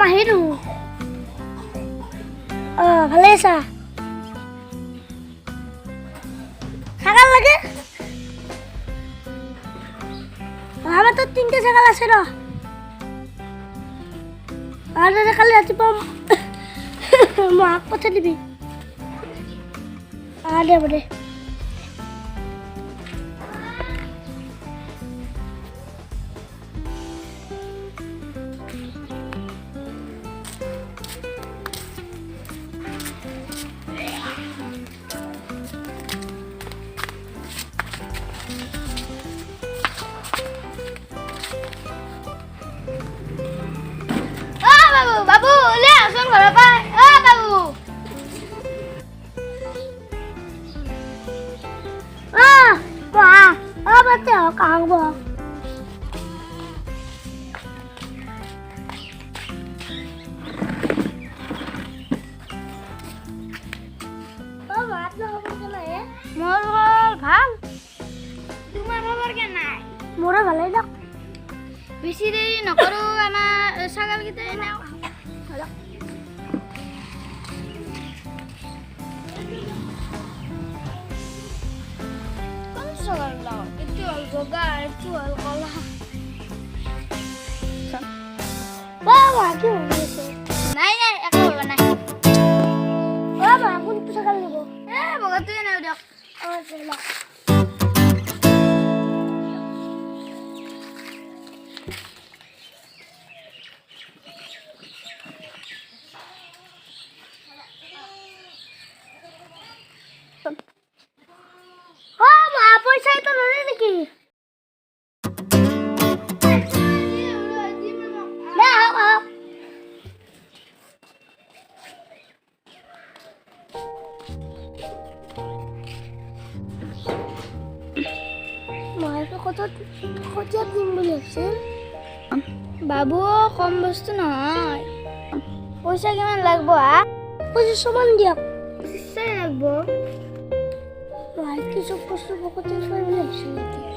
মাহিৰো ভালে আছা ছাগল লাগে আমাৰ তো 3টে ছাগল আছে ৰ আৰ কালি ৰাতিপুৱা মাক পঠাই দিবি দে দে বাবু লে আসুন ঘৰৰ পৰা বাবু বাতে কাহব মোৰ ভাল তোমাৰ খবৰ কেনাই মোৰো ভালেই দিয়ক বেছি দেৰি নকৰো আমাৰ ছাগলকেইটাই নাও itu algoga itu alkola bawa ki nai aku bawa nai bawa aku itu sekali nibo bawa tuh nai udah jelas পয়সা তো নয় নাকি না মায়ের কত খোঁজা দিন বলেছেন বাবু কম বস্তু নহয় পয়সা কিমান লাগবো 2500 মান দিয়ক 2500 লাগবো মায়ের কি সব কষ্ট পকতে পারবে